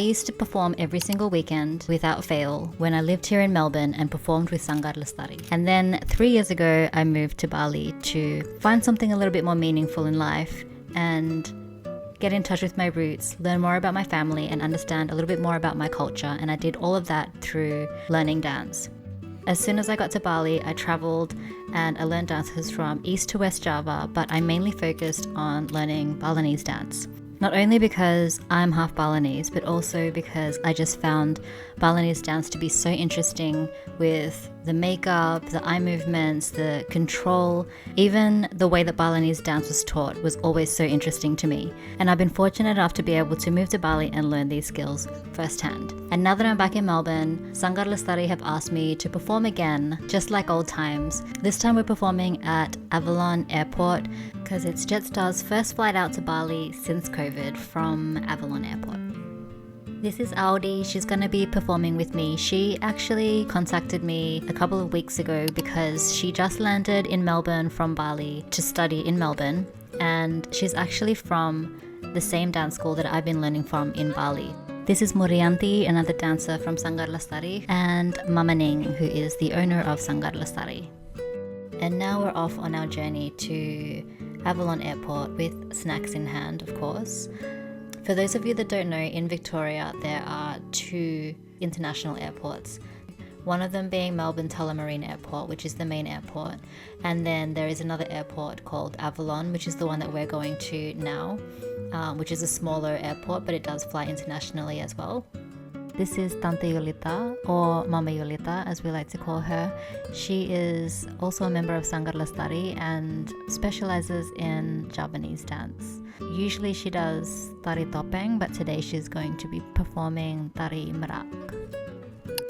used to perform every single weekend without fail when I lived here in Melbourne and performed with Sanggar Lestari. And then 3 years ago, I moved to Bali to find something a little bit more meaningful in life and get in touch with my roots, learn more about my family, and understand a little bit more about my culture. And I did all of that through learning dance. As soon as I got to Bali, I traveled and I learned dances from East to West Java, but I mainly focused on learning Balinese dance. Not only because I'm half Balinese, but also because I just found Balinese dance to be so interesting with the makeup, the eye movements, the control, even the way that Balinese dance was taught was always so interesting to me. And I've been fortunate enough to be able to move to Bali and learn these skills firsthand. And now that I'm back in Melbourne, Sanggar Lestari have asked me to perform again, just like old times. This time we're performing at Avalon Airport because it's Jetstar's first flight out to Bali since COVID from Avalon Airport. This is Audi. She's going to be performing with me. She actually contacted me a couple of weeks ago because she just landed in Melbourne from Bali to study in Melbourne, and she's actually from the same dance school that I've been learning from in Bali. This is Murianti, another dancer from Sanggar Lestari, and Mama Ning, who is the owner of Sanggar Lestari. And now we're off on our journey to Avalon Airport with snacks in hand, of course. For those of you that don't know, in Victoria there are 2 international airports. One of them being Melbourne Tullamarine Airport, which is the main airport. And then there is another airport called Avalon, which is the one that we're going to now, which is a smaller airport, but it does fly internationally as well. This is Tante Yolita, or Mama Yolita as we like to call her. She is also a member of Sanggar Lestari and specializes in Javanese dance. Usually she does tari topeng, but today she's going to be performing tari merak.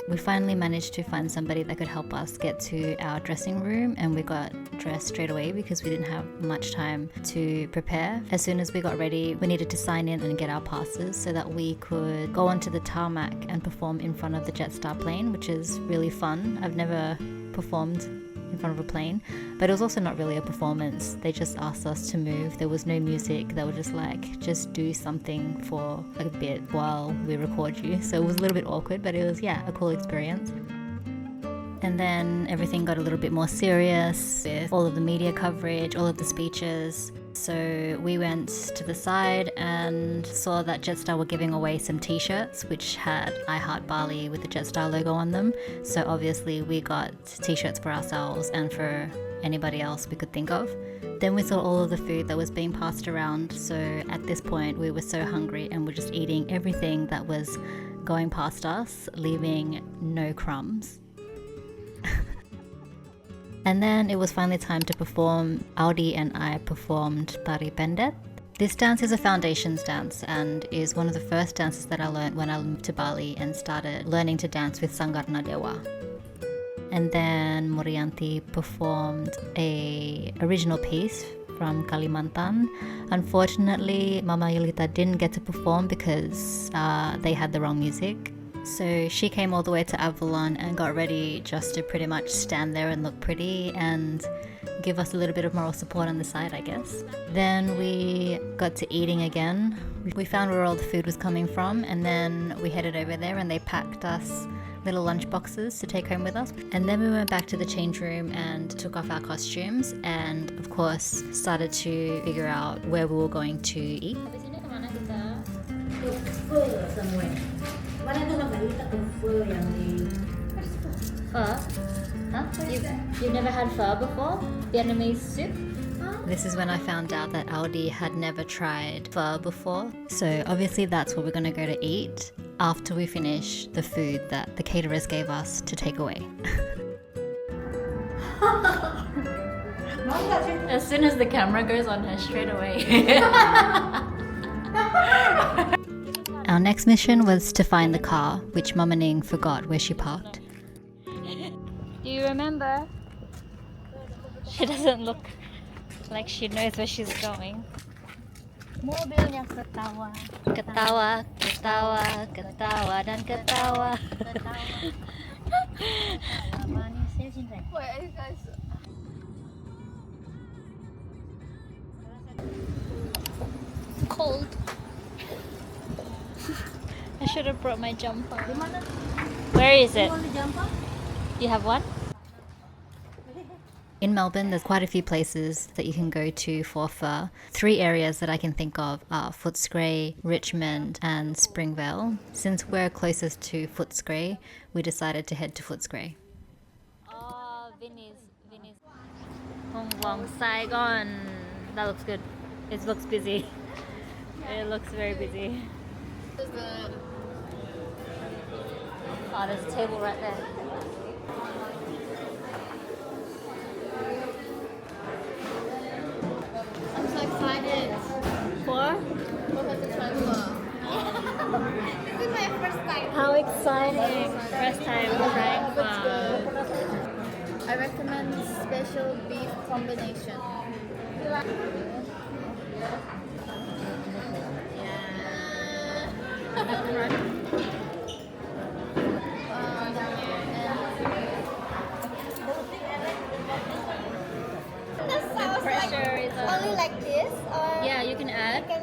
We finally managed to find somebody that could help us get to our dressing room, and we got dressed straight away because we didn't have much time to prepare. As soon as we got ready, we needed to sign in and get our passes so that we could go onto the tarmac and perform in front of the Jetstar plane, which is really fun. I've never performed in front of a plane, but it was also not really a performance. They just asked us to move. There was no music. They were just like, just do something for a bit while we record you. So it was a little bit awkward, but it was, a cool experience. And then everything got a little bit more serious with all of the media coverage, all of the speeches. So we went to the side and saw that Jetstar were giving away some t-shirts which had I Heart Bali with the Jetstar logo on them. So obviously we got t-shirts for ourselves and for anybody else we could think of. Then we saw all of the food that was being passed around. So at this point we were so hungry and we're just eating everything that was going past us, leaving no crumbs. And then it was finally time to perform. Audi and I performed Tari Pendet. This dance is a foundations dance and is one of the first dances that I learned when I moved to Bali and started learning to dance with Sanggar Nadewa. And then Murianti performed a original piece from Kalimantan. Unfortunately, Mama Yolita didn't get to perform because they had the wrong music. So she came all the way to Avalon and got ready just to pretty much stand there and look pretty and give us a little bit of moral support on the side, I guess. Then we got to eating again. We found where all the food was coming from, and then we headed over there and they packed us little lunch boxes to take home with us. And then we went back to the change room and took off our costumes and of course started to figure out where we were going to eat. Mana tuh namanya kita pho yang di Pho? Huh? You've never had pho before? Vietnamese soup? This is when I found out that Audi had never tried pho before. So obviously that's what we're going to go to eat after we finish the food that the caterers gave us to take away. As soon as the camera goes on her, straight away. Our next mission was to find the car, which Mama Ning forgot where she parked. Do you remember? She doesn't look like she knows where she's going. mobilnya ketawa. Ketawa, ketawa, ketawa, dan ketawa. Manisnya cinta. Cold. I should should have brought my jumper. Where is it? You have one? In Melbourne, there's quite a few places that you can go to for pho. 3 areas that I can think of are Footscray, Richmond, and Springvale. Since we're closest to Footscray, we decided to head to Footscray. Oh, Venice. Hong Kong, Saigon. That looks good. It looks busy. It looks very busy. Oh, there's a table right there. I'm so excited For? to travel. This is my first time. How exciting! First time trying pho. I recommend special beef combination. The sauce Pressure is on. only like this, or Yeah, you can add. do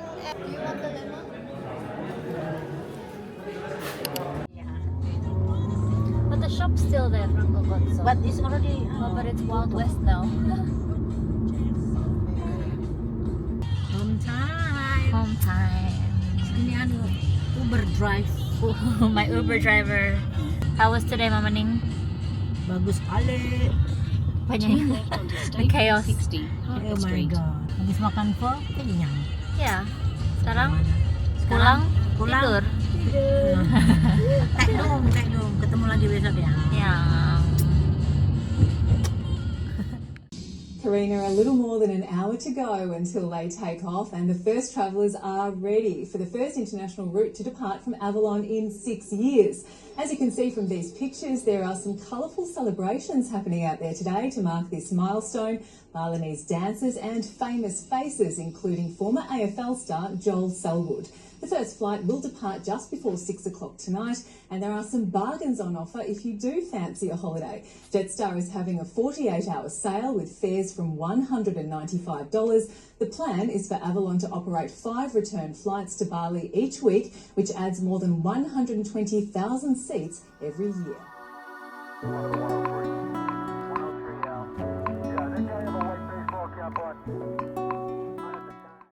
you want the lemon? But the shop's still there, Franco Gonzo. But it's already. Oh, but it's Wild West now. Home time. Home time. Ini anu Uber drive. My Uber driver. How was today, Mama Ning? Bagus sekali. Banyak. The chaos. Oh my god. Habis makan pho, kenyang. Ya. Sekarang pulang tidur. Tak dong. Ketemu lagi besok ya. Ya. Karina, a little more than an hour to go until they take off, and the first travellers are ready for the first international route to depart from Avalon in 6 years. As you can see from these pictures, there are some colourful celebrations happening out there today to mark this milestone. Balinese dancers and famous faces, including former AFL star Joel Selwood. The first flight will depart just before 6 o'clock tonight, and there are some bargains on offer if you do fancy a holiday. Jetstar is having a 48-hour sale with fares from $195. The plan is for Avalon to operate 5 return flights to Bali each week, which adds more than 120,000 seats every year.